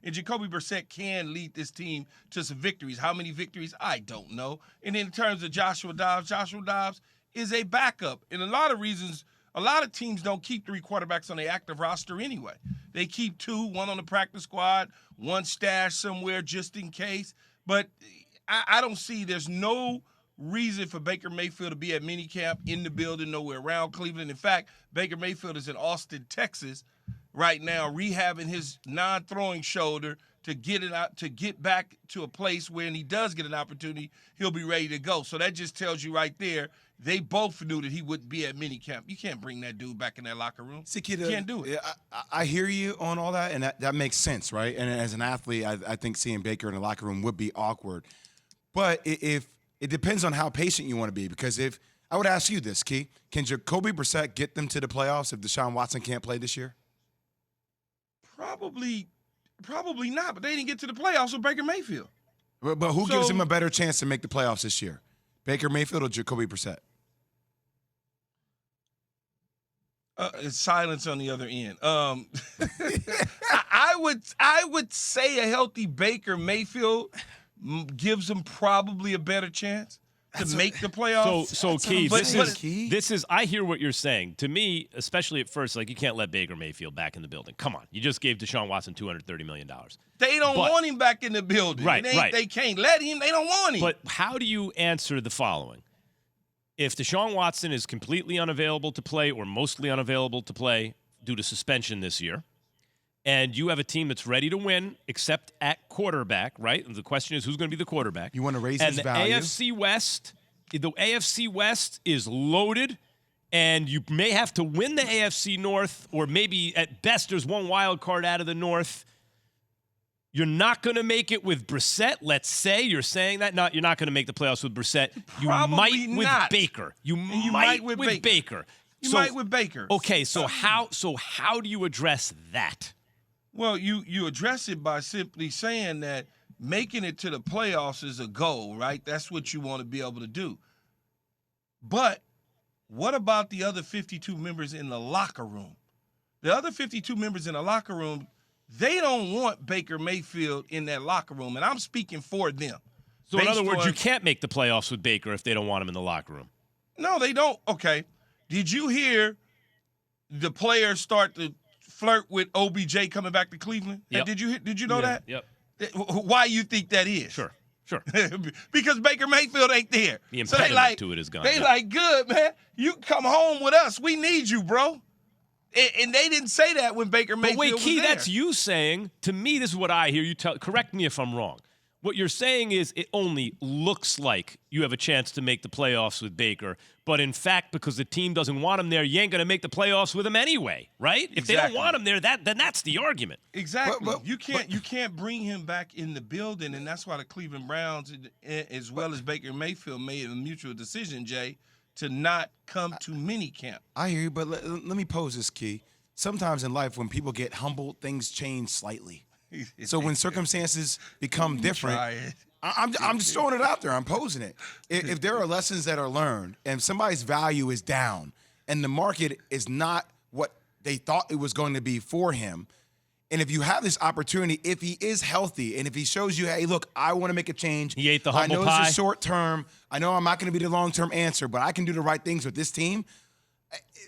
And Jacoby Brissett can lead this team to some victories. How many victories? I don't know. And in terms of Joshua Dobbs is a backup. And a lot of reasons, a lot of teams don't keep 3 quarterbacks on their active roster anyway. They keep 2, one on the practice squad, one stashed somewhere just in case. But I don't see, there's no reason for Baker Mayfield to be at minicamp in the building, nowhere around Cleveland. In fact, Baker Mayfield is in Austin, Texas right now, rehabbing his non-throwing shoulder to get back to a place where when he does get an opportunity, he'll be ready to go. So that just tells you right there, they both knew that he wouldn't be at minicamp. You can't bring that dude back in that locker room. You can't do it. I hear you on all that, and that makes sense, right? And as an athlete, I think seeing Baker in the locker room would be awkward. But if it depends on how patient you want to be, because if I would ask you this, Key, can Jacoby Brissett get them to the playoffs if Deshaun Watson can't play this year? Probably not, but they didn't get to the playoffs with Baker Mayfield. But who gives him a better chance to make the playoffs this year? Baker Mayfield or Jacoby Brissett? It's silence on the other end. I would say a healthy Baker Mayfield gives him probably a better chance to make the playoffs. So Key, this is I hear what you're saying. To me, especially at first, like, you can't let Baker Mayfield back in the building. Come on. You just gave Deshaun Watson $230 million. They don't want him back in the building. Right. They can't let him. They don't want him. But how do you answer the following? If Deshaun Watson is completely unavailable to play or mostly unavailable to play due to suspension this year, and you have a team that's ready to win except at quarterback, right? And the question is, who's going to be the quarterback? You want to raise his value. And the AFC West is loaded, and you may have to win the AFC North, or maybe at best there's one wild card out of the North. You're not going to make it with Brissett. Let's say you're saying that. You're not going to make the playoffs with Brissett. You might with Baker. You might with Baker. You might with Baker. Okay, so how do you address that? Well, you address it by simply saying that making it to the playoffs is a goal, right? That's what you want to be able to do. But what about the other 52 members in the locker room? The other 52 members in the locker room, they don't want Baker Mayfield in that locker room, and I'm speaking for them. So in other words, you can't make the playoffs with Baker if they don't want him in the locker room. No, they don't. Okay. Did you hear the players start to flirt with OBJ coming back to Cleveland? Yep. Did you know that? Yep. Why you think that is? Sure. Because Baker Mayfield ain't there. The impediment to it is gone. They like, good, man. You come home with us. We need you, bro. And they didn't say that when Baker Mayfield was there. But wait, Key, that's you saying. To me, this is what I hear you tell. Correct me if I'm wrong. What you're saying is it only looks like you have a chance to make the playoffs with Baker, but in fact, because the team doesn't want him there, you ain't going to make the playoffs with him anyway, right? If they don't want him there, then that's the argument. Exactly. But you can't bring him back in the building, and that's why the Cleveland Browns, as well as Baker Mayfield, made a mutual decision, Jay, to not come to minicamp. I hear you, but let me pose this, Key. Sometimes in life, when people get humbled, things change slightly. So when circumstances become different, I'm just throwing it out there. I'm posing it. If there are lessons that are learned and somebody's value is down and the market is not what they thought it was going to be for him, and if you have this opportunity, if he is healthy and if he shows you, hey, look, I want to make a change. He ate the humble pie. I know it's a short term. I know I'm not going to be the long-term answer, but I can do the right things with this team.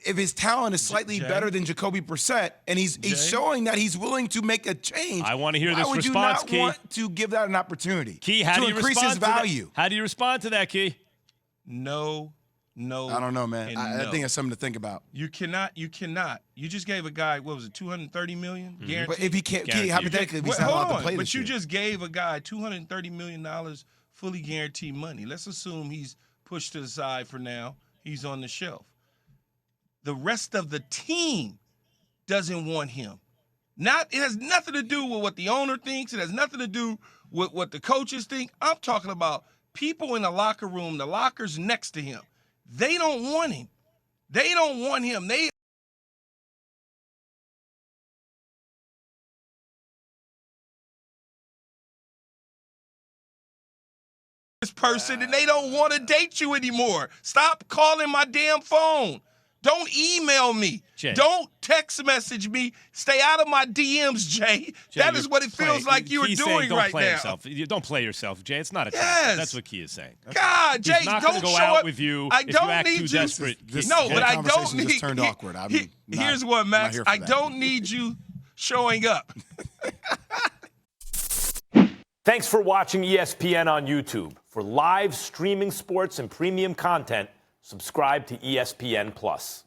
If his talent is slightly better than Jacoby Brissett, and he's showing that he's willing to make a change, I want to hear this response, Key. Why would you not Key. want to give that an opportunity? Key, how do you increase his value? How do you respond to that, Key? No. I don't know, man. I think it's something to think about. You cannot. You just gave a guy, what was it, $230 million? Guaranteed? But if he can't, Key, hypothetically, if he's not allowed to play this year. But you just gave a guy $230 million fully guaranteed money. Let's assume he's pushed to the side for now. He's on the shelf. The rest of the team doesn't want him. It has nothing to do with what the owner thinks. It has nothing to do with what the coaches think. I'm talking about people in the locker room, the lockers next to him. They don't want him. They don't want him. This person, and they don't want to date you anymore. Stop calling my damn phone. Don't email me. Jay. Don't text message me. Stay out of my DMs, Jay. That is what it feels like you are doing right now. Don't play yourself, Jay. It's not a Yes. That's what Key is saying. God, Jay, He's not don't going to go show out up with you I if don't you act need too you. desperate. No, but I don't conversation need. just turned awkward. Here's what, Max. I don't need you showing up. Thanks for watching ESPN on YouTube. For live streaming sports and premium content, subscribe to ESPN Plus.